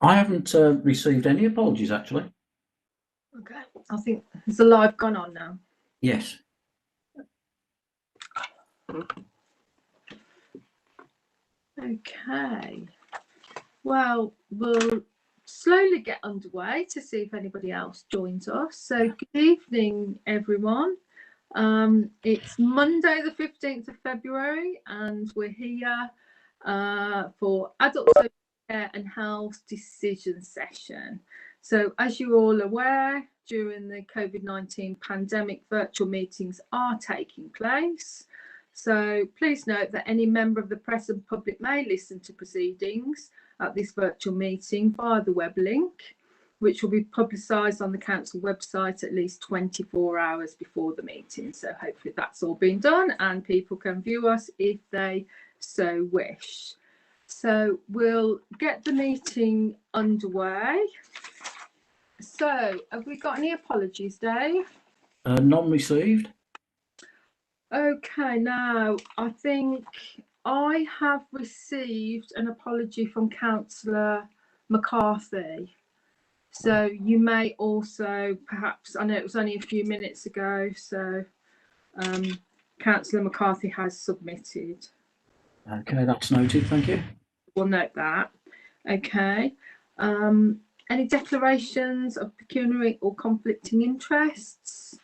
I haven't received any apologies, actually. Okay, I think has the live gone on now? Yes. Okay. Well, we'll slowly get underway to see if anybody else joins us. So, good evening, everyone. It's Monday, the 15th of February, and we're here for Adult Social Care and Health Decision Session. So, as you're all aware, during the COVID-19 pandemic, virtual meetings are taking place. So, please note that any member of the press and public may listen to proceedings at this virtual meeting via the web link, which will be publicised on the council website at least 24 hours before the meeting. So hopefully that's all been done and people can view us if they so wish. So we'll get the meeting underway. So have we got any apologies, Dave? None received. Okay, now I think I have received an apology from Councillor McCarthy. So you may also perhaps, I know it was only a few minutes ago, so Councillor McCarthy has submitted. Okay, that's noted, thank you. We'll note that. Okay. Any declarations of pecuniary or conflicting interests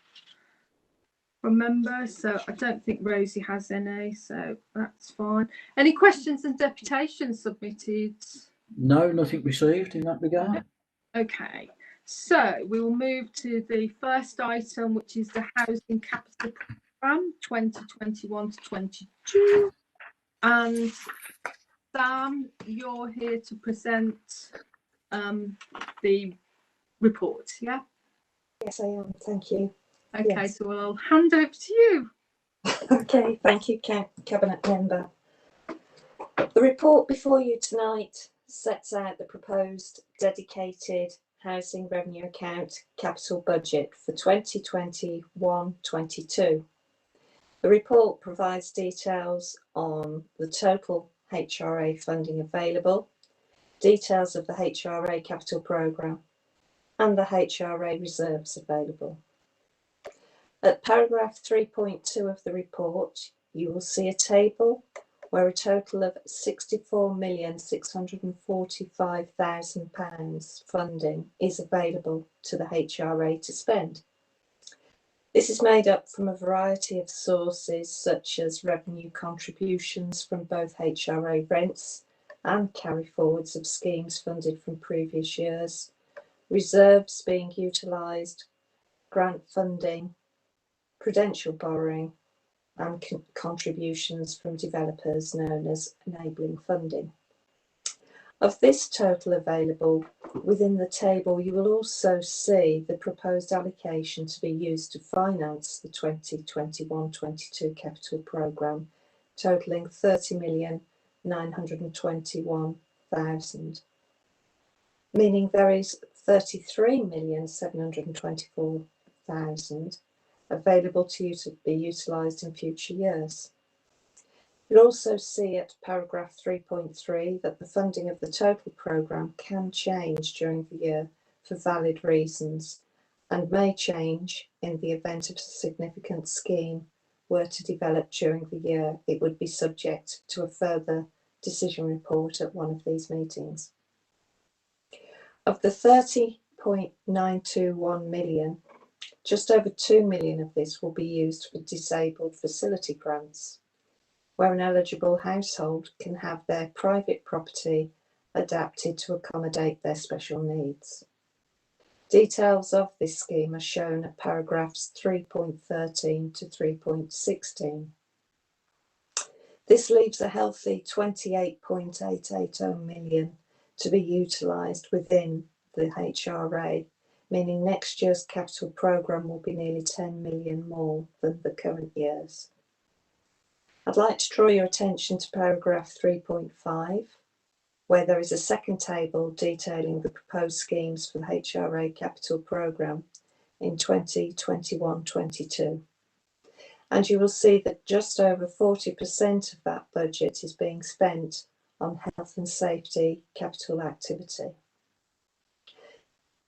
from members? So I don't think Rosie has any, so that's fine. Any questions and deputations submitted? No, nothing received in that regard. Okay, so we will move to the first item, which is the Housing Capital Programme 2021 to 22. And Sam, you're here to present the report, yeah? Yes, I am. Thank you. Okay, Yes. so I'll hand over to you. Okay, thank you, Cabinet Member. The report before you tonight sets out the proposed dedicated housing revenue account capital budget for 2021-22. The report provides details on the total HRA funding available, details of the HRA capital programme, and the HRA reserves available. At paragraph 3.2 of the report, you will see a table where a total of £64,645,000 funding is available to the HRA to spend. This is made up from a variety of sources such as revenue contributions from both HRA rents and carry forwards of schemes funded from previous years, reserves being utilised, grant funding, prudential borrowing, and contributions from developers known as enabling funding. Of this total available, within the table you will also see the proposed allocation to be used to finance the 2021-22 capital programme, totalling £30,921,000, meaning there is £33,724,000 available to be utilised in future years. You'll also see at paragraph 3.3 that the funding of the total programme can change during the year for valid reasons and may change in the event of a significant scheme were to develop during the year. It would be subject to a further decision report at one of these meetings. Of the 30.921 million, just over 2 million of this will be used for disabled facility grants, where an eligible household can have their private property adapted to accommodate their special needs. Details of this scheme are shown at paragraphs 3.13 to 3.16. This leaves a healthy 28.880 million to be utilised within the HRA, meaning next year's capital programme will be nearly 10 million more than the current year's. I'd like to draw your attention to paragraph 3.5, where there is a second table detailing the proposed schemes for the HRA capital programme in 2021-22. And you will see that just over 40% of that budget is being spent on health and safety capital activity.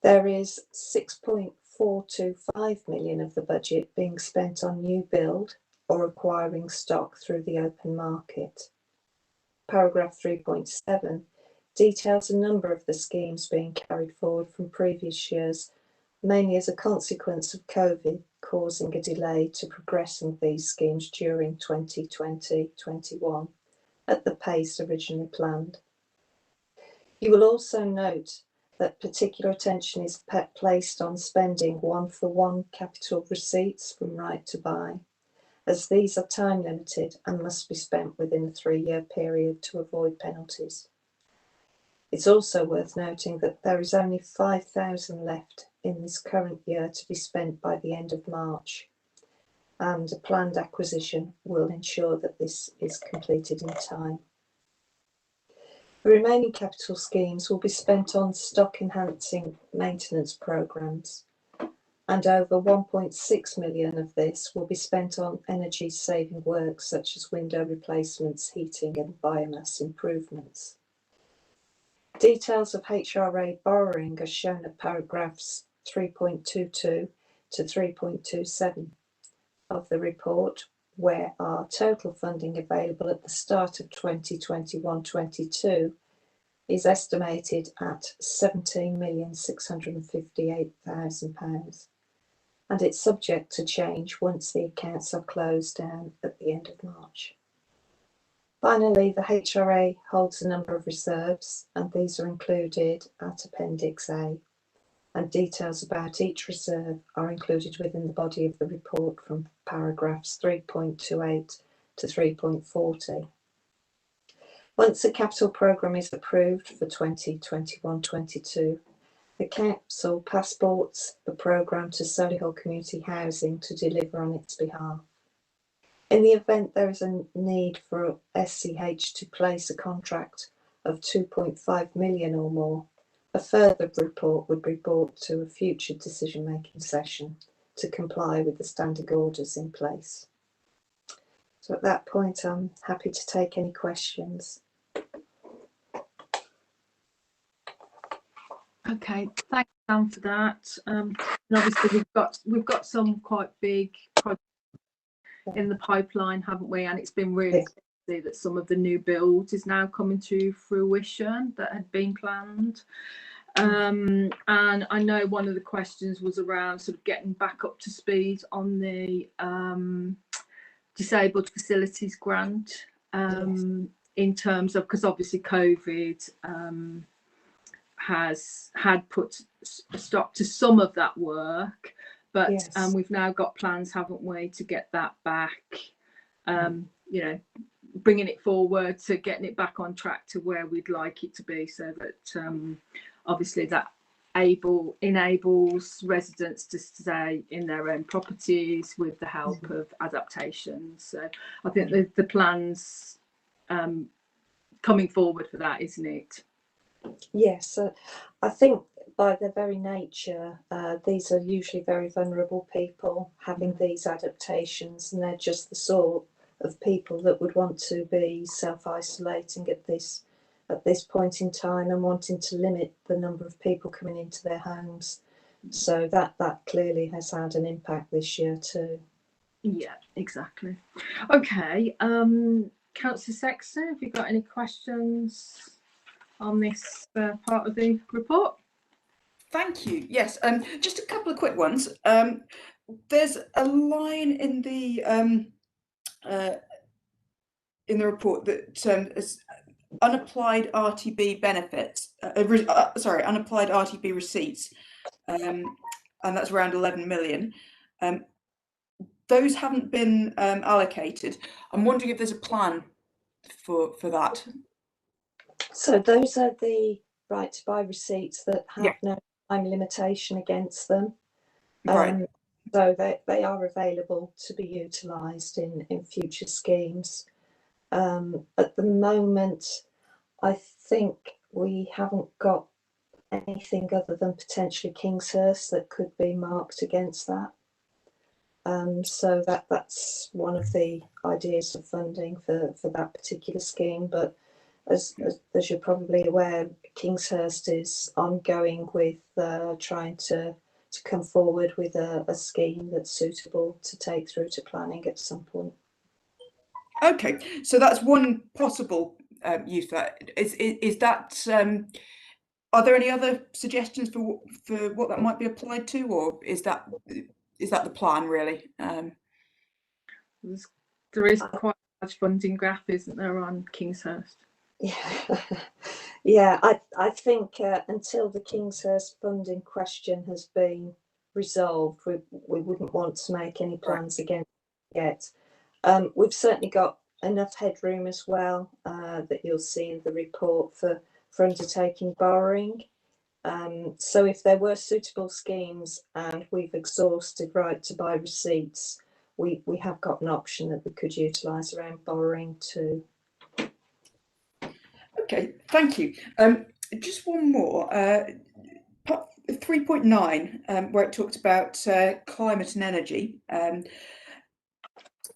There is 6.425 million of the budget being spent on new build or acquiring stock through the open market. Paragraph 3.7 details a number of the schemes being carried forward from previous years, mainly as a consequence of COVID causing a delay to progressing these schemes during 2020-21 at the pace originally planned. You will also note that particular attention is placed on spending one-for-one capital receipts from right to buy, as these are time limited and must be spent within a 3-year period to avoid penalties. It's also worth noting that there is only 5,000 left in this current year to be spent by the end of March, and a planned acquisition will ensure that this is completed in time. The remaining capital schemes will be spent on stock enhancing maintenance programmes, and over 1.6 million of this will be spent on energy saving work such as window replacements, heating and biomass improvements. Details of Hra borrowing are shown at paragraphs 3.22 to 3.27 of the report, where our total funding available at the start of 2021-22 is estimated at £17,658,000, and it's subject to change once the accounts are closed down at the end of March. Finally, the Hra holds a number of reserves, and these are included at Appendix A, and details about each reserve are included within the body of the report from paragraphs 3.28 to 3.40. Once a capital programme is approved for 2021-22, the Council passports the programme to Solihull Community Housing to deliver on its behalf. In the event there is a need for ASCH to place a contract of 2.5 million or more, a further report would be brought to a future decision-making session to comply with the standing orders in place. So at that point, I'm happy to take any questions. Okay, thanks, Dan, for that. And obviously, we've got some quite big projects in the pipeline, haven't we? And it's been really good to see that some of the new build is now coming to fruition that had been planned. And I know one of the questions was around sort of getting back up to speed on the disabled facilities grant, in terms of, because obviously COVID had put a stop to some of that work, but we've now got plans, haven't we, to get that back, you know, bringing it forward to getting it back on track to where we'd like it to be, so that obviously that enables residents to stay in their own properties with the help of adaptations. So I think the plans coming forward for that, isn't it? Yes, I think by their very nature, these are usually very vulnerable people having these adaptations, and they're just the sort of people that would want to be self-isolating at this point in time and wanting to limit the number of people coming into their homes. So that clearly has had an impact this year too. Yeah, exactly. Okay, Councillor Sexton, have you got any questions on this part of the report? Thank you. Yes, just a couple of quick ones. There's a line in the report that is unapplied RTB benefits. Unapplied RTB receipts, and that's around 11 million. Those haven't been allocated. I'm wondering if there's a plan for that. So those are the right to buy receipts that have no time limitation against them. Right. So they are available to be utilised in future schemes. At the moment, I think we haven't got anything other than potentially Kingshurst that could be marked against that. So that's one of the ideas of funding for that particular scheme. But as you're probably aware, Kingshurst is ongoing with trying to come forward with a scheme that's suitable to take through to planning at some point. Okay, so that's one possible use for that. Is that? Are there any other suggestions for what that might be applied to, or is that the plan really? There is quite a large funding gap, isn't there, on Kingshurst? Yeah, yeah. I think until the Kingshurst funding question has been resolved, we wouldn't want to make any plans again yet. We've certainly got enough headroom as well that you'll see in the report for undertaking borrowing. So if there were suitable schemes and we've exhausted right to buy receipts, we have got an option that we could utilise around borrowing too. Okay, thank you. Just one more. 3.9, where it talked about climate and energy.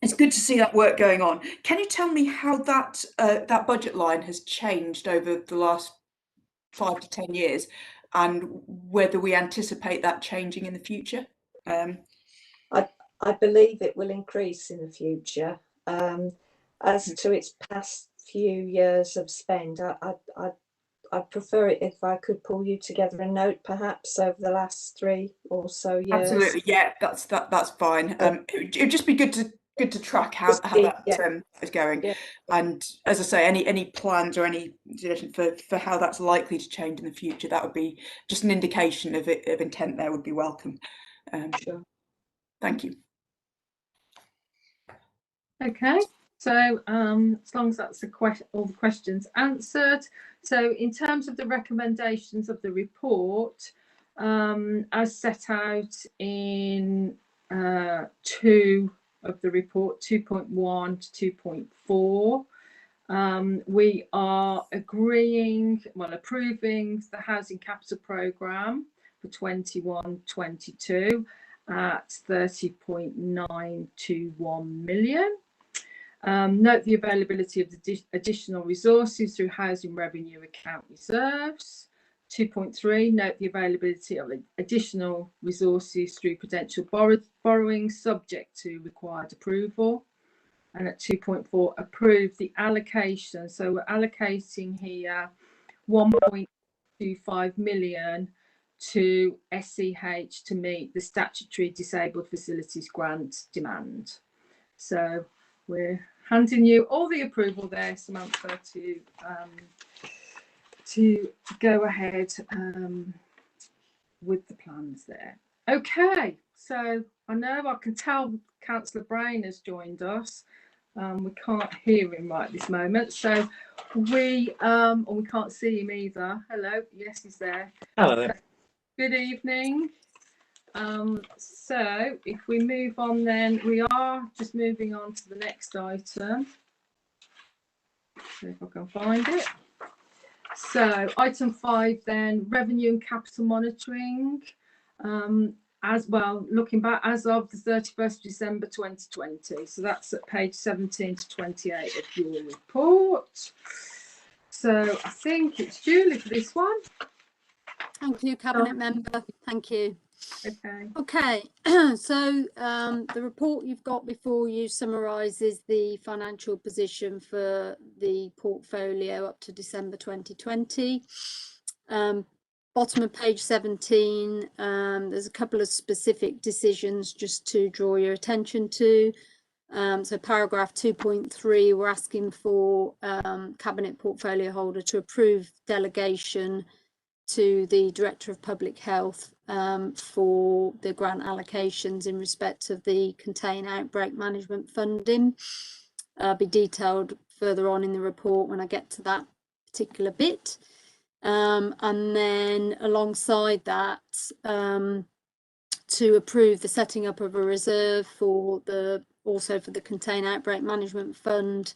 It's good to see that work going on. Can you tell me how that that budget line has changed over the last 5 to 10 years, and whether we anticipate that changing in the future? I believe it will increase in the future. As to its past few years of spend, I'd prefer it if I could pull you together a note, perhaps over the last 3 or so years. Absolutely, yeah, that's fine. It'd just be good to track how that is going. Yeah. And as I say, any plans or any suggestion for how that's likely to change in the future, that would be just an indication of intent there would be welcome. Sure. Thank you. Okay, so as long as that's all the questions answered. So in terms of the recommendations of the report, as set out in 2 of the report, 2.1 to 2.4, we are approving the Housing Capital Programme for 21-22 at 30.921 million. Note the availability of the additional resources through housing revenue account reserves. 2.3, note the availability of additional resources through potential borrowing subject to required approval. And at 2.4, approve the allocation. So we're allocating here 1.25 million to ASCH to meet the statutory disabled facilities grant demand. So we're handing you all the approval there, Samantha, to go ahead with the plans there. Okay, so I can tell Councillor Brain has joined us. We can't hear him right this moment, so we can't see him either. Hello, yes, he's there. Hello there. Good evening. So if we move on, then we are just moving on to the next item. See if I can find it. So item 5 then, revenue and capital monitoring. As well, looking back as of the 31st December 2020. So that's at page 17 to 28 of your report. So I think it's Julie for this one. Thank you, Cabinet Member. Thank you. Okay. So the report you've got before you summarises the financial position for the portfolio up to December 2020. Bottom of page 17, there's a couple of specific decisions just to draw your attention to. So paragraph 2.3, we're asking for Cabinet portfolio holder to approve delegation to the Director of Public Health for the grant allocations in respect of the Contain Outbreak Management funding. Be detailed further on in the report when I get to that particular bit. And then alongside that, to approve the setting up of a reserve for the Contain Outbreak Management Fund.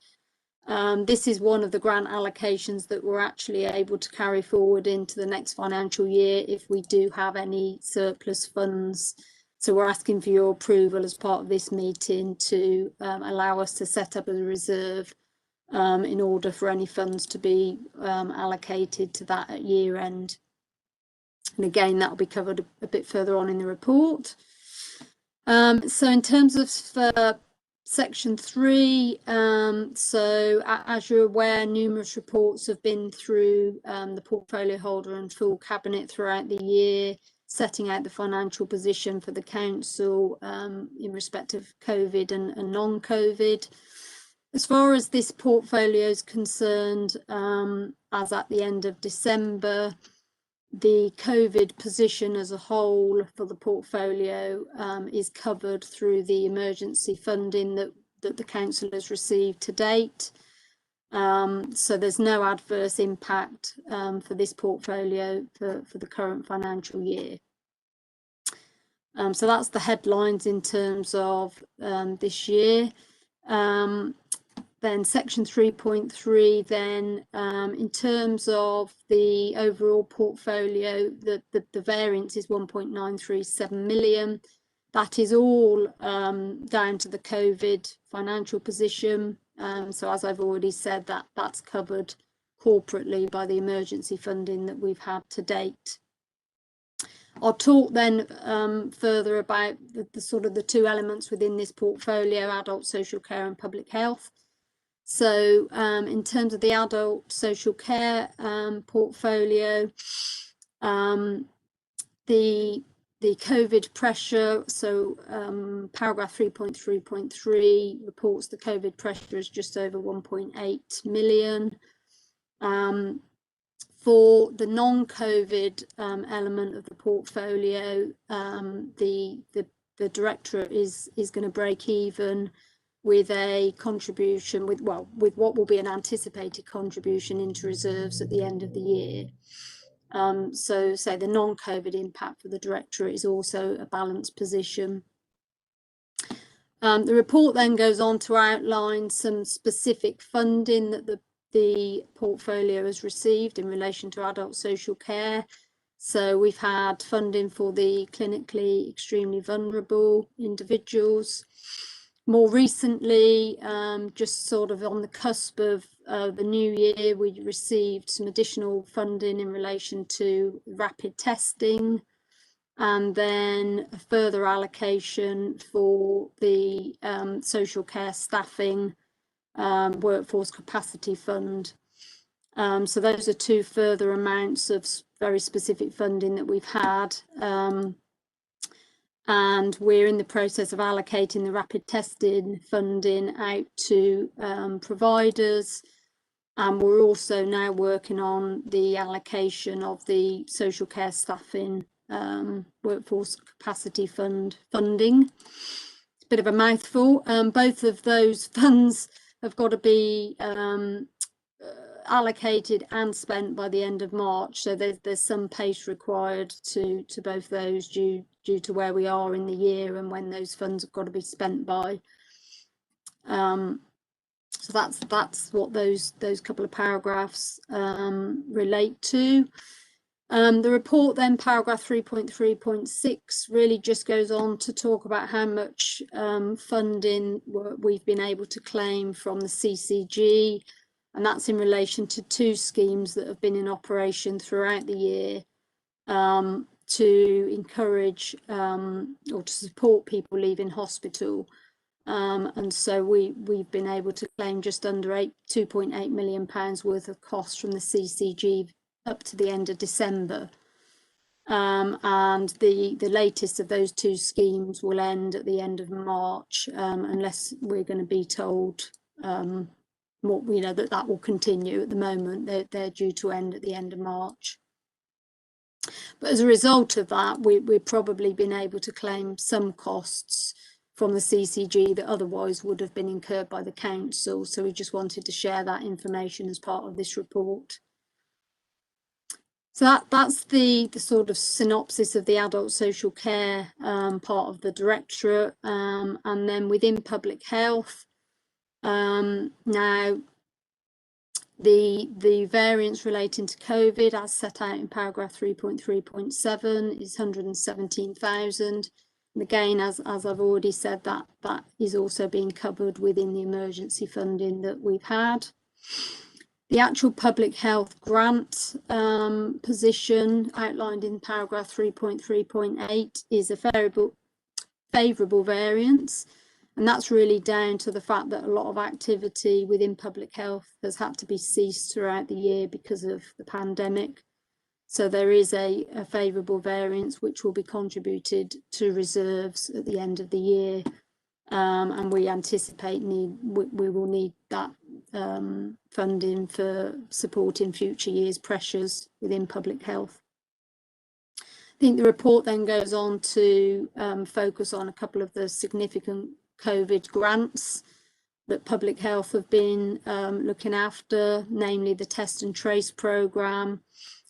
This is one of the grant allocations that we're actually able to carry forward into the next financial year if we do have any surplus funds. So we're asking for your approval as part of this meeting to allow us to set up a reserve in order for any funds to be allocated to that at year end. And again, that will be covered a bit further on in the report. So in terms of section 3, so as you're aware, numerous reports have been through the portfolio holder and full cabinet throughout the year, setting out the financial position for the council in respect of COVID and non-COVID. As far as this portfolio is concerned, as at the end of December, the COVID position as a whole for the portfolio is covered through the emergency funding that the council has received to date. So there's no adverse impact for this portfolio for the current financial year. So that's the headlines in terms of this year. Then section 3.3, then in terms of the overall portfolio, the variance is 1.937 million. That is all down to the COVID financial position. So as I've already said, that's covered corporately by the emergency funding that we've had to date. I'll talk then further about the sort of the two elements within this portfolio, adult social care and public health. So in terms of the adult social care portfolio, the COVID pressure, so paragraph 3.3.3 reports the COVID pressure is just over 1.8 million. For the non-COVID element of the portfolio, the directorate is going to break even with a contribution with what will be an anticipated contribution into reserves at the end of the year. So say the non-COVID impact for the directorate is also a balanced position. The report then goes on to outline some specific funding that the portfolio has received in relation to adult social care. So we've had funding for the clinically extremely vulnerable individuals. More recently, just sort of on the cusp of the new year, we received some additional funding in relation to rapid testing, and then a further allocation for the social care staffing workforce capacity fund. So those are two further amounts of very specific funding that we've had. And we're in the process of allocating the rapid testing funding out to providers, and we're also now working on the allocation of the social care staffing workforce capacity funding. It's a bit of a mouthful. Both of those funds have got to be allocated and spent by the end of March, so there's some pace required to both those due to where we are in the year and when those funds have got to be spent by. So that's what those couple of paragraphs relate to. The report then, paragraph 3.3.6, really just goes on to talk about how much funding we've been able to claim from the CCG, and that's in relation to two schemes that have been in operation throughout the year to encourage or to support people leaving hospital. And so we've been able to claim just under £2.8 million worth of costs from the CCG up to the end of December. And the latest of those two schemes will end at the end of March, unless we're going to be told that will continue. At the moment they're due to end at the end of March. But as a result of that, we've probably been able to claim some costs from the CCG that otherwise would have been incurred by the council. So we just wanted to share that information as part of this report. So that's the sort of synopsis of the adult social care part of the directorate. And then within public health, now the variance relating to COVID, as set out in paragraph 3.3.7, is 117,000. And again, as I've already said, that is also being covered within the emergency funding that we've had. The actual public health grant position outlined in paragraph 3.3.8 is a favourable variance, and that's really down to the fact that a lot of activity within public health has had to be ceased throughout the year because of the pandemic. So there is a favourable variance which will be contributed to reserves at the end of the year, and we anticipate we will need that funding for supporting future years' pressures within public health. I think the report then goes on to focus on a couple of the significant COVID grants that public health have been looking after, namely the test and trace programme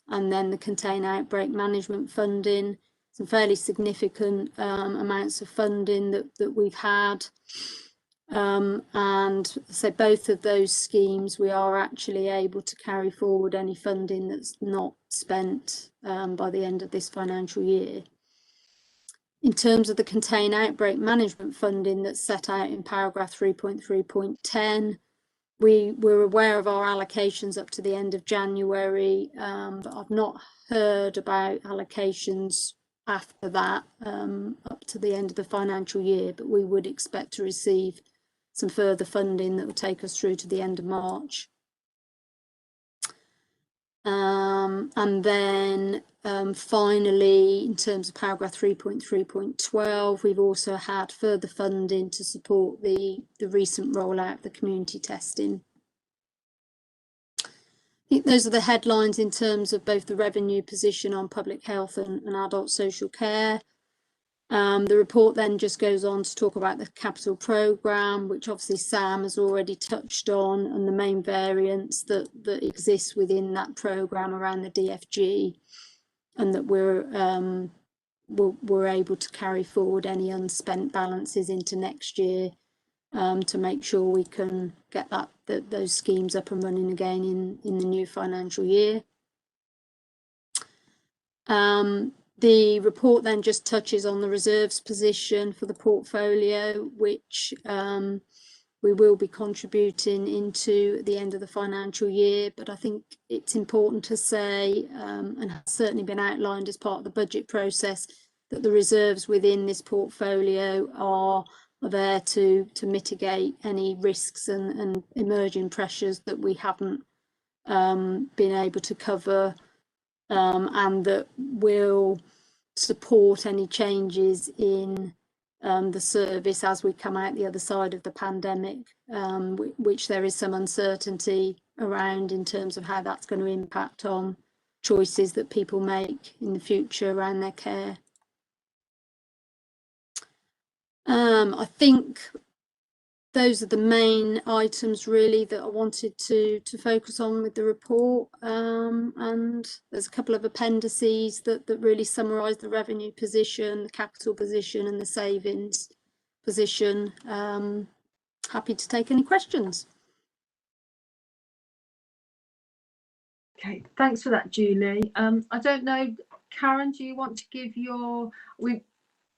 and then the contain outbreak management funding. Some fairly significant amounts of funding that we've had. And so both of those schemes, we are actually able to carry forward any funding that's not spent by the end of this financial year. In terms of the contain outbreak management funding that's set out in paragraph 3.3.10, we were aware of our allocations up to the end of January, but I've not heard about allocations after that up to the end of the financial year, but we would expect to receive some further funding that will take us through to the end of March. And then finally, in terms of paragraph 3.3.12, we've also had further funding to support the recent rollout of the community testing. I think those are the headlines in terms of both the revenue position on public health and adult social care. The report then just goes on to talk about the capital programme, which obviously Sam has already touched on, and the main variance that exists within that programme around the DFG, and that we're able to carry forward any unspent balances into next year to make sure we can get those schemes up and running again in the new financial year. The report then just touches on the reserves position for the portfolio, which we will be contributing into at the end of the financial year. But I think it's important to say, and has certainly been outlined as part of the budget process, that the reserves within this portfolio are there to mitigate any risks and emerging pressures that we haven't been able to cover, and that will support any changes in the service as we come out the other side of the pandemic, which there is some uncertainty around in terms of how that's going to impact on choices that people make in the future around their care. I think those are the main items really that I wanted to focus on with the report, and there's a couple of appendices that really summarise the revenue position, the capital position and the savings position. Happy to take any questions. Okay, thanks for that, Julie. I don't know, Karen, do you want to give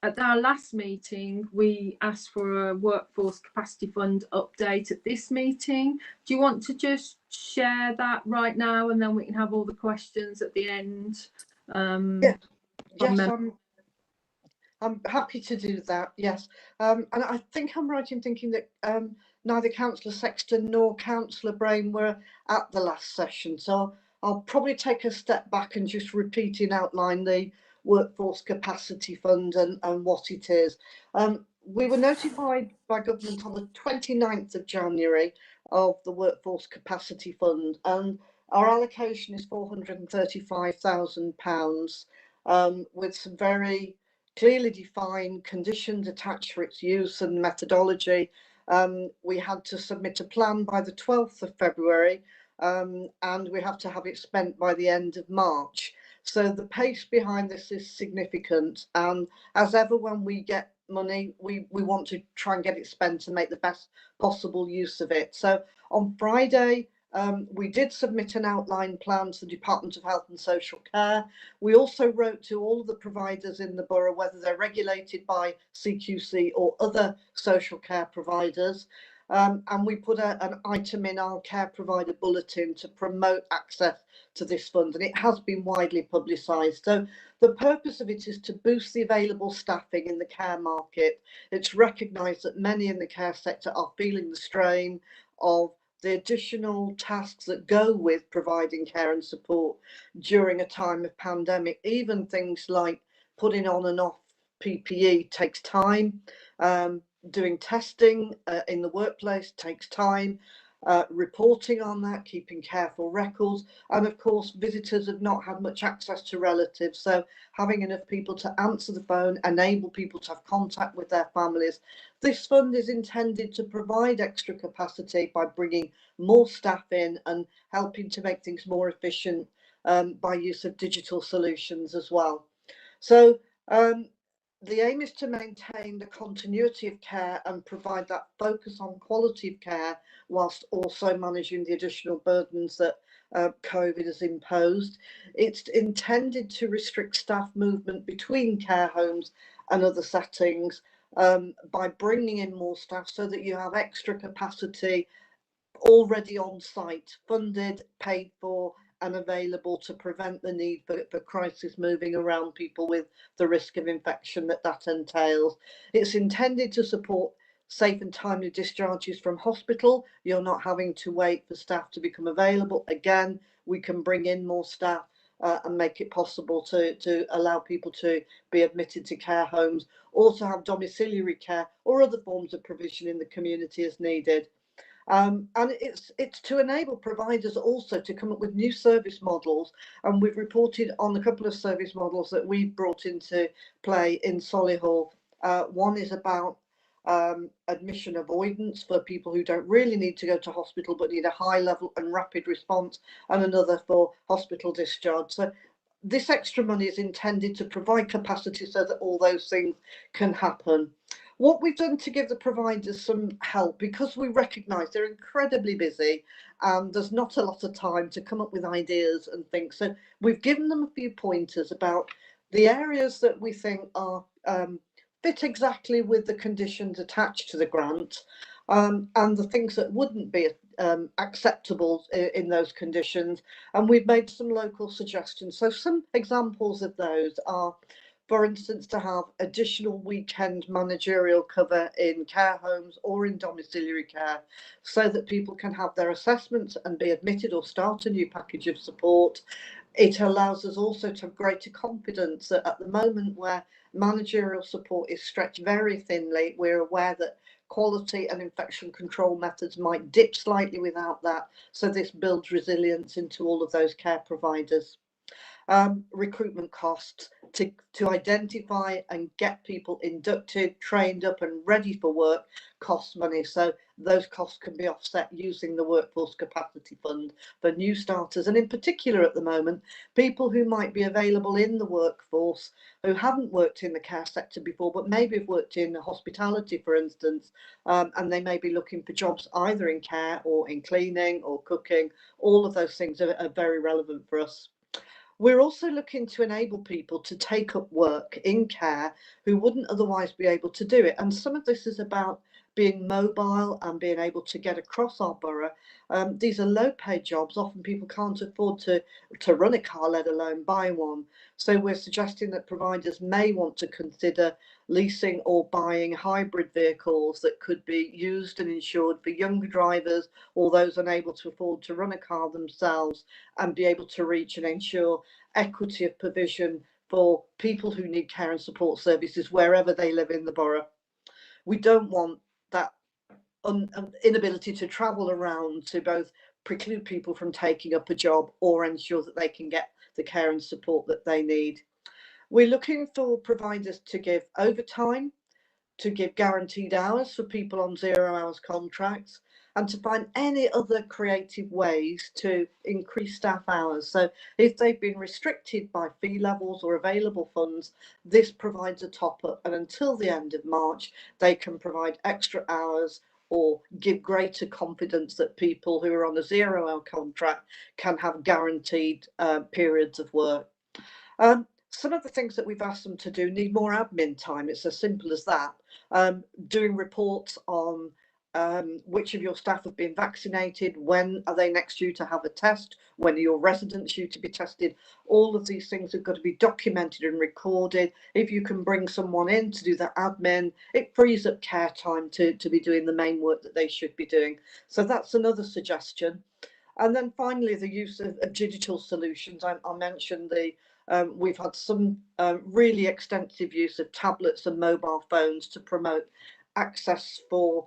at our last meeting, we asked for a workforce capacity fund update at this meeting. Do you want to just share that right now, and then we can have all the questions at the end? Yes, I'm happy to do that, yes. And I think I'm right in thinking that neither Councillor Sexton nor Councillor Brain were at the last session. So I'll probably take a step back and just repeat and outline the Workforce Capacity Fund and what it is. We were notified by government on the 29th of January of the Workforce Capacity Fund, and our allocation is £435,000 with some very clearly defined conditions attached for its use and methodology. We had to submit a plan by the 12th of February, and we have to have it spent by the end of March. So the pace behind this is significant, and as ever when we get money, we want to try and get it spent and make the best possible use of it. So on Friday, we did submit an outline plan to the Department of Health and Social Care. We also wrote to all of the providers in the borough, whether they're regulated by CQC or other social care providers. And we put an item in our care provider bulletin to promote access to this fund, and it has been widely publicised. So the purpose of it is to boost the available staffing in the care market. It's recognised that many in the care sector are feeling the strain of the additional tasks that go with providing care and support during a time of pandemic. Even things like putting on and off PPE takes time. Doing testing in the workplace takes time. Reporting on that, keeping careful records, and of course visitors have not had much access to relatives, so having enough people to answer the phone, enable people to have contact with their families. This fund is intended to provide extra capacity by bringing more staff in and helping to make things more efficient by use of digital solutions as well. So the aim is to maintain the continuity of care and provide that focus on quality of care whilst also managing the additional burdens that COVID has imposed. It's intended to restrict staff movement between care homes and other settings by bringing in more staff so that you have extra capacity already on site, funded, paid for, and available to prevent the need for crisis moving around people with the risk of infection that entails. It's intended to support safe and timely discharges from hospital. You're not having to wait for staff to become available. Again, we can bring in more staff and make it possible to allow people to be admitted to care homes, or to have domiciliary care or other forms of provision in the community as needed. And it's to enable providers also to come up with new service models, and we've reported on a couple of service models that we've brought into play in Solihull. One is about admission avoidance for people who don't really need to go to hospital but need a high level and rapid response, and another for hospital discharge. So this extra money is intended to provide capacity so that all those things can happen. What we've done to give the providers some help, because we recognise they're incredibly busy and there's not a lot of time to come up with ideas and things, so we've given them a few pointers about the areas that we think are fit exactly with the conditions attached to the grant, and the things that wouldn't be acceptable in those conditions, and we've made some local suggestions. So some examples of those are, for instance, to have additional weekend managerial cover in care homes or in domiciliary care, so that people can have their assessments and be admitted or start a new package of support. It allows us also to have greater confidence that at the moment where managerial support is stretched very thinly, we're aware that quality and infection control methods might dip slightly without that. So this builds resilience into all of those care providers. Recruitment costs to identify and get people inducted, trained up and ready for work costs money. So those costs can be offset using the Workforce Capacity Fund for new starters, and in particular at the moment, people who might be available in the workforce who haven't worked in the care sector before, but maybe have worked in hospitality, for instance, and they may be looking for jobs either in care or in cleaning or cooking. All of those things are very relevant for us. We're also looking to enable people to take up work in care who wouldn't otherwise be able to do it. And some of this is about being mobile and being able to get across our borough. These are low paid jobs. Often people can't afford to run a car, let alone buy one. So we're suggesting that providers may want to consider leasing or buying hybrid vehicles that could be used and insured for younger drivers or those unable to afford to run a car themselves, and be able to reach and ensure equity of provision for people who need care and support services wherever they live in the borough. We don't want that inability to travel around to both preclude people from taking up a job or ensure that they can get the care and support that they need. We're looking for providers to give overtime, to give guaranteed hours for people on 0 hours contracts, and to find any other creative ways to increase staff hours. So if they've been restricted by fee levels or available funds, this provides a top up, and until the end of March they can provide extra hours or give greater confidence that people who are on a 0 hour contract can have guaranteed periods of work. Some of the things that we've asked them to do need more admin time. It's as simple as that. Doing reports on which of your staff have been vaccinated, when are they next due to have a test, when are your residents due to be tested. All of these things have got to be documented and recorded. If you can bring someone in to do the admin, it frees up care time to be doing the main work that they should be doing. So that's another suggestion. And then finally, the use of digital solutions. I mentioned we've had some really extensive use of tablets and mobile phones to promote access for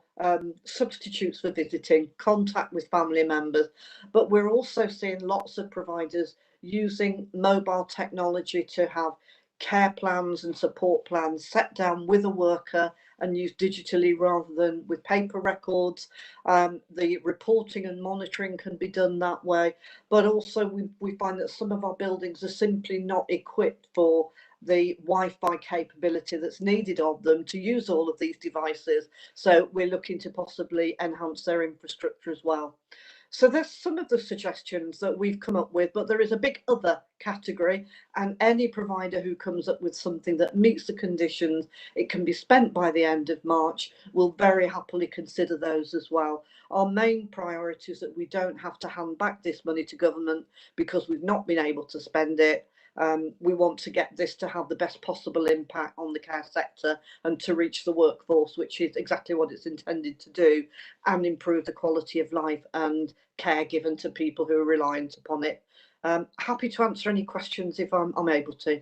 substitutes for visiting, contact with family members. But we're also seeing lots of providers using mobile technology to have care plans and support plans set down with a worker and used digitally rather than with paper records. The reporting and monitoring can be done that way, but also we find that some of our buildings are simply not equipped for the Wi-Fi capability that's needed of them to use all of these devices. So we're looking to possibly enhance their infrastructure as well. So there's some of the suggestions that we've come up with, but there is a big other category, and any provider who comes up with something that meets the conditions, it can be spent by the end of March, will very happily consider those as well. Our main priority is that we don't have to hand back this money to government because we've not been able to spend it. We want to get this to have the best possible impact on the care sector and to reach the workforce, which is exactly what it's intended to do, and improve the quality of life and care given to people who are reliant upon it. Happy to answer any questions if I'm able to.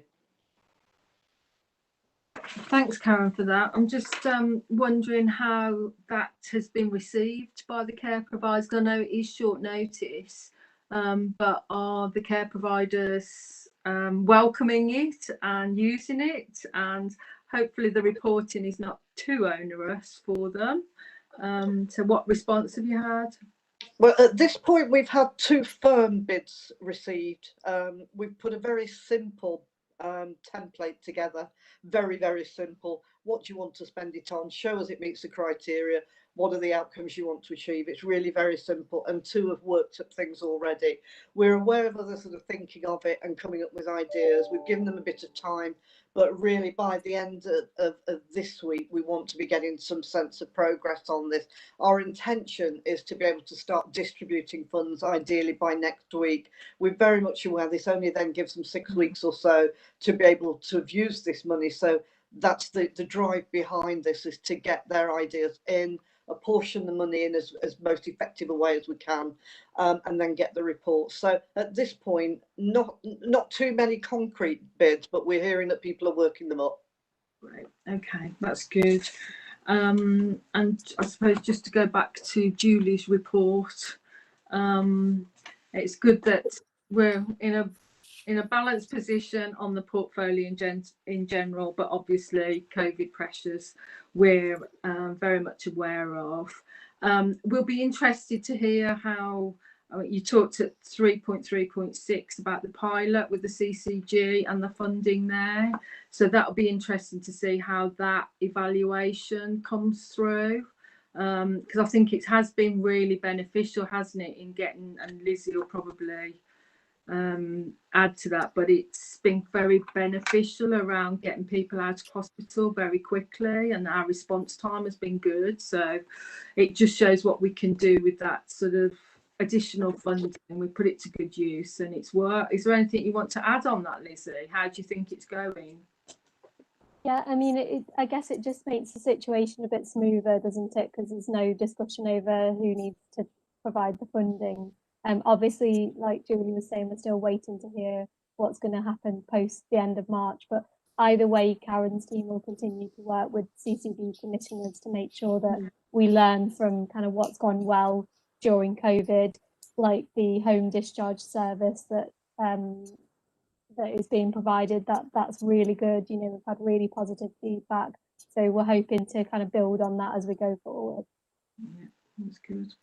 Thanks, Karen, for that. I'm just wondering how that has been received by the care providers. I know it is short notice, but are the care providers welcoming it and using it? And hopefully the reporting is not too onerous for them. So what response have you had? Well, at this point, we've had 2 firm bids received. We've put a very simple template together, very, very simple. What do you want to spend it on? Show us it meets the criteria. What are the outcomes you want to achieve? It's really very simple, and 2 have worked at things already. We're aware of others that are thinking of it and coming up with ideas. We've given them a bit of time, but really by the end of this week, we want to be getting some sense of progress on this. Our intention is to be able to start distributing funds ideally by next week. We're very much aware this only then gives them 6 weeks or so to be able to have used this money. So that's the drive behind this, is to get their ideas in, apportion the money in as most effective a way as we can, and then get the report. So at this point, not too many concrete bids, but we're hearing that people are working them up. Right, okay, that's good. And I suppose just to go back to Julie's report, it's good that we're in a balanced position on the portfolio in general, but obviously COVID pressures we're very much aware of. We'll be interested to hear how you talked at 3.3.6 about the pilot with the CCG and the funding there. So that'll be interesting to see how that evaluation comes through. Because I think it has been really beneficial, hasn't it, in getting, and Lizzie will probably add to that, but it's been very beneficial around getting people out of hospital very quickly, and our response time has been good. So it just shows what we can do with that sort of additional funding. We put it to good use and it's work. Is there anything you want to add on that, Lizzie? How do you think it's going? Yeah, I mean, I guess it just makes the situation a bit smoother, doesn't it? Because there's no discussion over who needs to provide the funding. Obviously, like Julie was saying, we're still waiting to hear what's going to happen post the end of March. But either way, Karen's team will continue to work with CCD commissioners to make sure that we learn from kind of what's gone well during COVID, like the home discharge service that is being provided. That's really good. You know, we've had really positive feedback. So we're hoping to kind of build on that as we go forward. Yeah, that's good.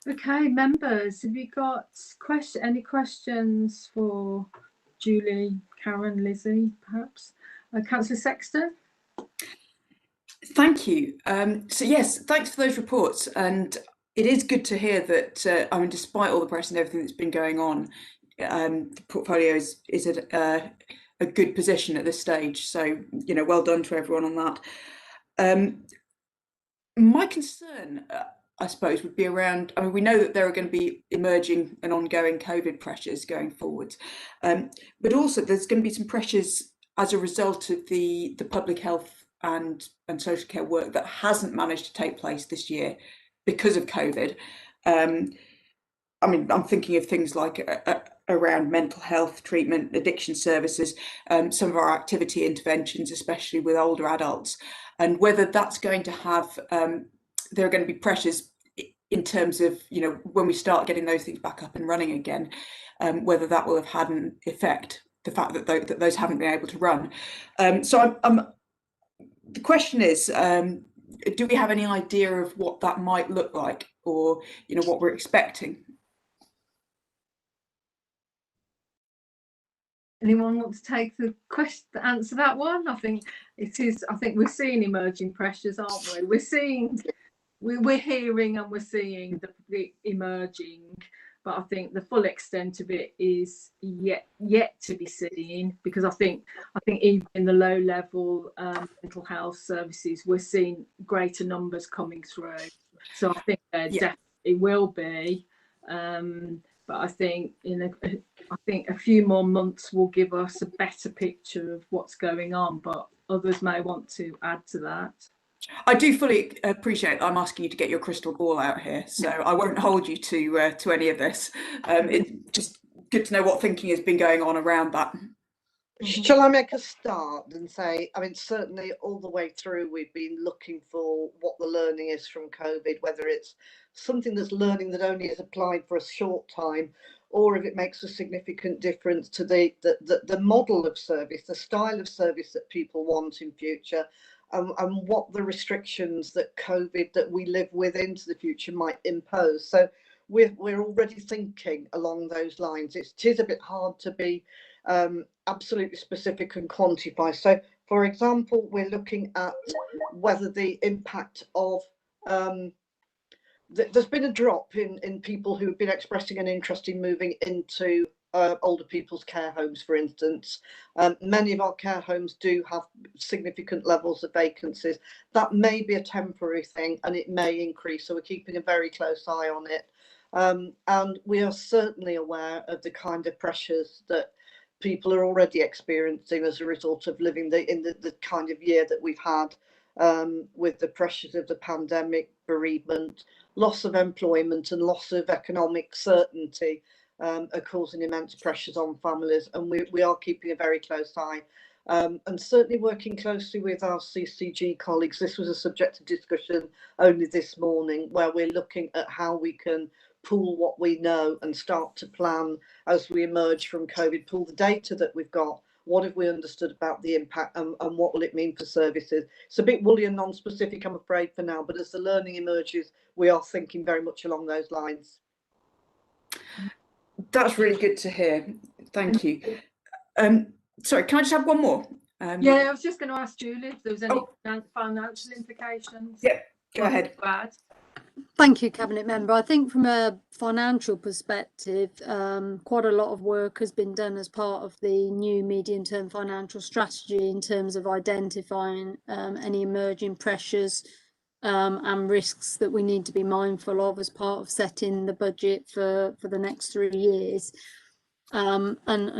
Okay, members, have you got any questions for Julie, Karen, Lizzie, perhaps? Councillor Sexton? Thank you. So yes, thanks for those reports. And it is good to hear that, I mean, despite all the press and everything that's been going on, the portfolio is at a good position at this stage. So, you know, well done to everyone on that. My concern, I suppose, would be around, I mean, we know that there are going to be emerging and ongoing COVID pressures going forward, but also there's going to be some pressures as a result of the public health and social care work that hasn't managed to take place this year because of COVID. I mean, I'm thinking of things like around mental health treatment, addiction services, some of our activity interventions, especially with older adults, and whether that's going to have, there are going to be pressures in terms of, you know, when we start getting those things back up and running again, whether that will have had an effect, the fact that those haven't been able to run. So the question is, do we have any idea of what that might look like, or, you know, what we're expecting? Anyone want to take the question to answer that one? I think it is. I think we're seeing emerging pressures, aren't we? We're hearing and we're seeing the emerging, but I think the full extent of it is yet to be seen, because I think even in the low level mental health services, we're seeing greater numbers coming through. So I think there definitely will be. But I think a few more months will give us a better picture of what's going on, but others may want to add to that. I do fully appreciate I'm asking you to get your crystal ball out here, so I won't hold you to any of this. It's just good to know what thinking has been going on around that. Shall I make a start and say, I mean, certainly all the way through, we've been looking for what the learning is from COVID, whether it's something that's learning that only is applied for a short time, or if it makes a significant difference to the model of service, the style of service that people want in future, and what the restrictions that COVID that we live with into the future might impose. So we're already thinking along those lines. It is a bit hard to be absolutely specific and quantify. So, for example, we're looking at whether the impact of there's been a drop in people who've been expressing an interest in moving into older people's care homes, for instance. Many of our care homes do have significant levels of vacancies. That may be a temporary thing, and it may increase, so we're keeping a very close eye on it. And we are certainly aware of the kind of pressures that people are already experiencing as a result of living in the kind of year that we've had, with the pressures of the pandemic, bereavement, loss of employment and loss of economic certainty are causing immense pressures on families, and we are keeping a very close eye, and certainly working closely with our CCG colleagues. This was a subject of discussion only this morning, where we're looking at how we can pool what we know and start to plan as we emerge from COVID, pull the data that we've got, what have we understood about the impact, and what will it mean for services. It's a bit woolly and non-specific, I'm afraid, for now, but as the learning emerges, we are thinking very much along those lines. That's really good to hear. Thank you. Sorry, can I just have one more? Yeah, I was just going to ask Julie if there was any financial implications. Yeah, go ahead. Thank you, Cabinet Member. I think from a financial perspective, quite a lot of work has been done as part of the new medium-term financial strategy in terms of identifying any emerging pressures and risks that we need to be mindful of as part of setting the budget for the next 3 years. And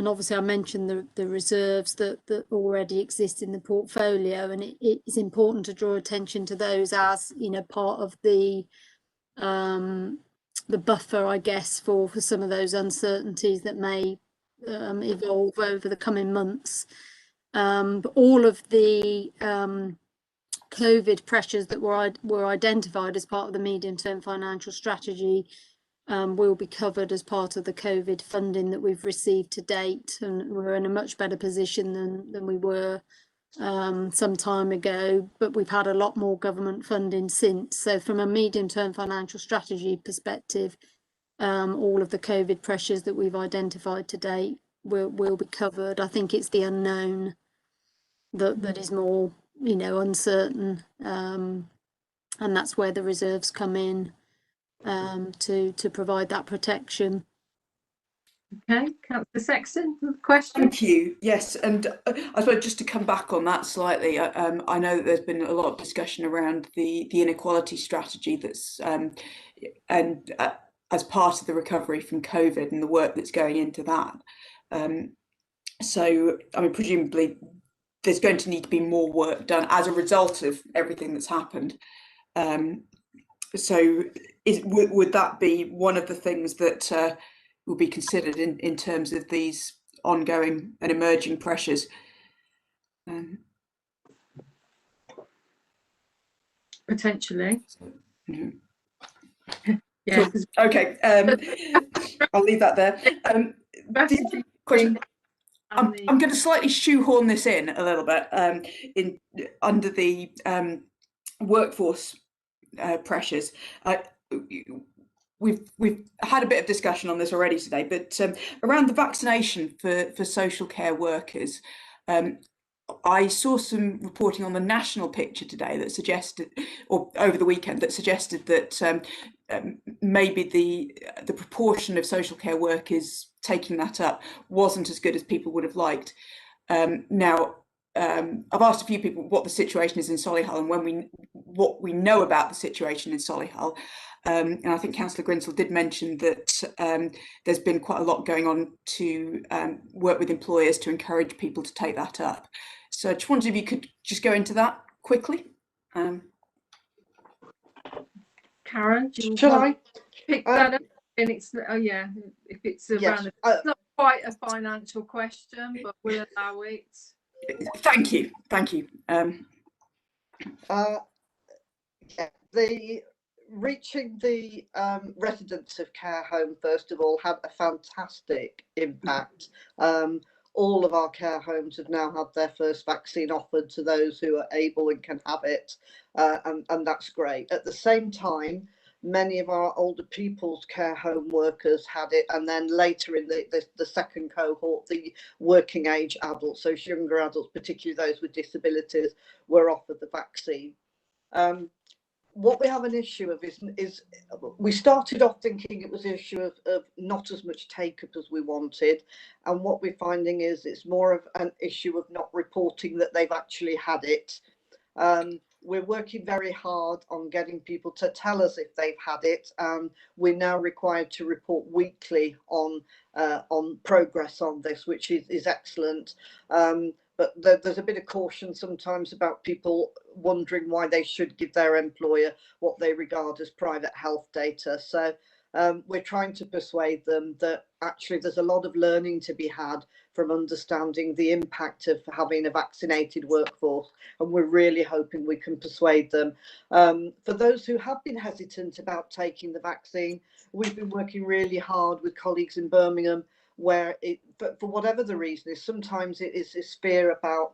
obviously I mentioned the reserves that already exist in the portfolio, and it is important to draw attention to those as, you know, part of the buffer, I guess, for some of those uncertainties that may evolve over the coming months. But all of the COVID pressures that were identified as part of the medium-term financial strategy will be covered as part of the COVID funding that we've received to date, and we're in a much better position than we were some time ago, but we've had a lot more government funding since. So from a medium-term financial strategy perspective, all of the COVID pressures that we've identified to date will be covered. I think it's the unknown that is more, you know, uncertain, and that's where the reserves come in to provide that protection. Okay, Councillor Sexton, question? Thank you. Yes, and I suppose just to come back on that slightly, I know that there's been a lot of discussion around the inequality strategy that's as part of the recovery from COVID and the work that's going into that. So, I mean, presumably there's going to need to be more work done as a result of everything that's happened. So, would that be one of the things that will be considered in terms of these ongoing and emerging pressures? Potentially. Yeah. Cool. Okay, I'll leave that there. The other question, I'm going to slightly shoehorn this in a little bit under the workforce pressures. We've had a bit of discussion on this already today, but around the vaccination for social care workers, I saw some reporting on the national picture today that suggested, or over the weekend, that suggested that maybe the proportion of social care workers taking that up wasn't as good as people would have liked. Now, I've asked a few people what the situation is in Solihull and what we know about the situation in Solihull. And I think Councillor Grinsell did mention that there's been quite a lot going on to work with employers to encourage people to take that up. So I just wondered if you could just go into that quickly. Karen, do you Shall want I to pick that up? And it's, oh yeah, if it's around, it's not quite a financial question, but we'll allow it. Thank you, thank you. Yeah, reaching the residents of care home, first of all, had a fantastic impact. All of our care homes have now had their first vaccine offered to those who are able and can have it, and that's great. At the same time, many of our older people's care home workers had it, and then later in the second cohort, the working age adults, so younger adults, particularly those with disabilities, were offered the vaccine. What we have an issue of is we started off thinking it was an issue of not as much take up as we wanted, and what we're finding is it's more of an issue of not reporting that they've actually had it. We're working very hard on getting people to tell us if they've had it, and we're now required to report weekly on progress on this, which is excellent. But there's a bit of caution sometimes about people wondering why they should give their employer what they regard as private health data. So we're trying to persuade them that actually there's a lot of learning to be had from understanding the impact of having a vaccinated workforce, and we're really hoping we can persuade them. For those who have been hesitant about taking the vaccine, we've been working really hard with colleagues in Birmingham, where for whatever the reason is, sometimes it is this fear about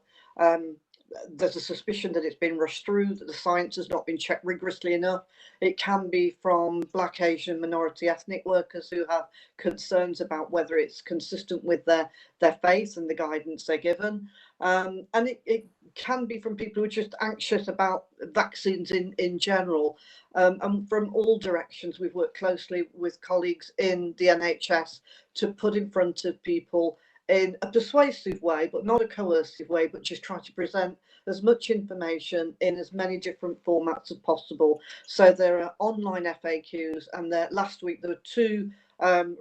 there's a suspicion that it's been rushed through, that the science has not been checked rigorously enough. It can be from Black, Asian, minority ethnic workers who have concerns about whether it's consistent with their faith and the guidance they're given. And it can be from people who are just anxious about vaccines in general. And from all directions, we've worked closely with colleagues in the NHS to put in front of people in a persuasive way, but not a coercive way, but just try to present as much information in as many different formats as possible. So there are online FAQs, and last week there were two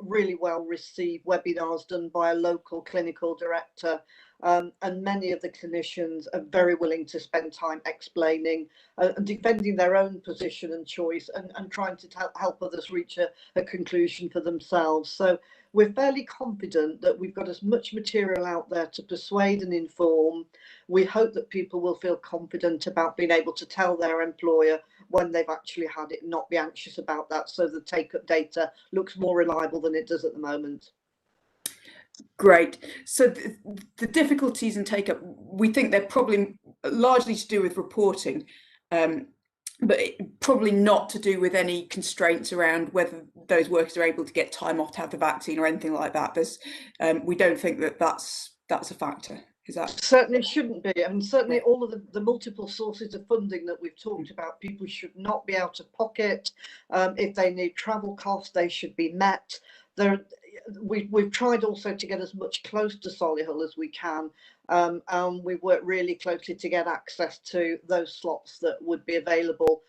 really well received webinars done by a local clinical director, and many of the clinicians are very willing to spend time explaining and defending their own position and choice, and trying to help others reach a conclusion for themselves. So we're fairly confident that we've got as much material out there to persuade and inform. We hope that people will feel confident about being able to tell their employer when they've actually had it and not be anxious about that, so the take-up data looks more reliable than it does at the moment. Great. So the difficulties in take-up, we think they're probably largely to do with reporting, but probably not to do with any constraints around whether those workers are able to get time off to have the vaccine or anything like that. We don't think that's a factor. Is that? Certainly shouldn't be. I mean, certainly all of the multiple sources of funding that we've talked about, people should not be out of pocket. If they need travel costs, they should be met. we've tried also to get as much close to Solihull as we can, and we work really closely to get access to those slots that would be available.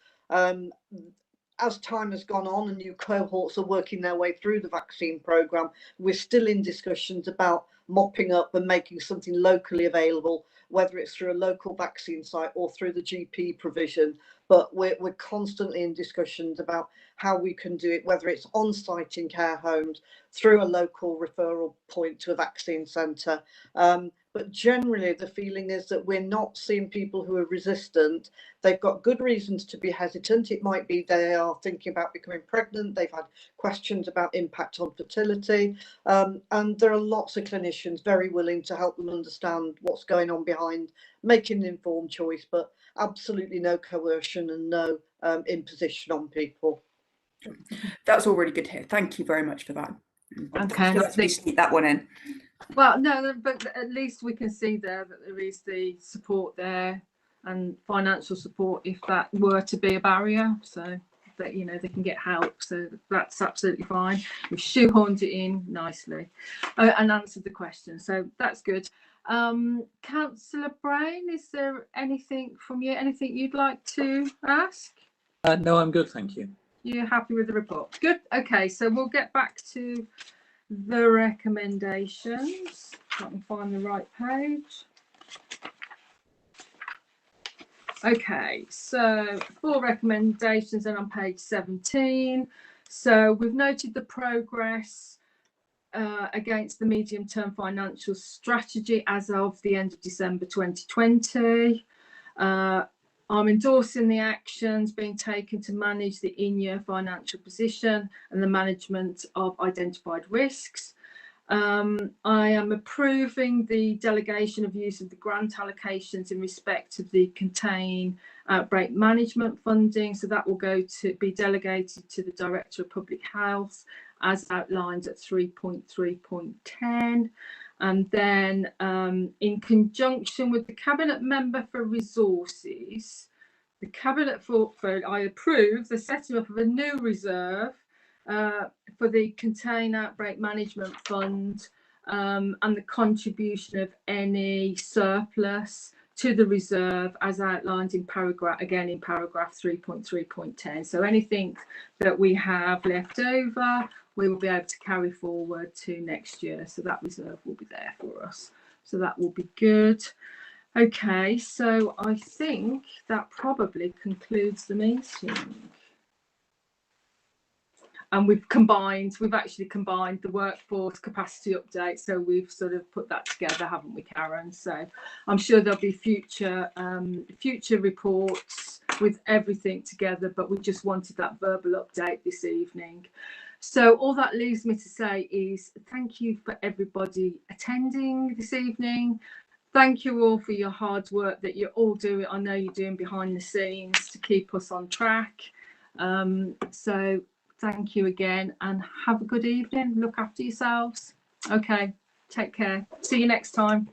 As time has gone on and new cohorts are working their way through the vaccine programme, we're still in discussions about mopping up and making something locally available, whether it's through a local vaccine site or through the GP provision. But we're constantly in discussions about how we can do it, whether it's on site in care homes, through a local referral point to a vaccine centre. But generally the feeling is that we're not seeing people who are resistant. They've got good reasons to be hesitant. It might be they are thinking about becoming pregnant. They've had questions about impact on fertility. And there are lots of clinicians very willing to help them understand what's going on behind making an informed choice, but absolutely no coercion and no imposition on people. That's all really good to hear. Thank you very much for that. Okay, Let's sneak that one in. Well, no, but at least we can see there that there is the support there and financial support if that were to be a barrier, so that, you know, they can get help. So that's absolutely fine. We've shoehorned it in nicely and answered the question, so that's good. Councillor Brown, is there anything from you, anything you'd like to ask? No, I'm good, thank you. You're happy with the report? Good. Okay, so we'll get back to the recommendations. Let me find the right page. Okay, so 4 recommendations and on page 17. So we've noted the progress against the medium-term financial strategy as of the end of December 2020. I'm endorsing the actions being taken to manage the in-year financial position and the management of identified risks. I am approving the delegation of use of the grant allocations in respect of the Contain Outbreak Management funding. So that will go to be delegated to the Director of Public Health as outlined at 3.3.10. And then in conjunction with the Cabinet Member for Resources, the Cabinet portfolio, I approve the setting up of a new reserve for the Contain Outbreak Management Fund and the contribution of any surplus to the reserve as outlined in paragraph 3.3.10. So anything that we have left over, we will be able to carry forward to next year. So that reserve will be there for us. So that will be good. Okay, so I think that probably concludes the meeting. And we've actually combined the workforce capacity update. So we've sort of put that together, haven't we, Karen? So I'm sure there'll be future reports with everything together, but we just wanted that verbal update this evening. So all that leaves me to say is thank you for everybody attending this evening. Thank you all for your hard work that you're all doing. I know you're doing behind the scenes to keep us on track. So thank you again and have a good evening. Look after yourselves. Okay, take care. See you next time.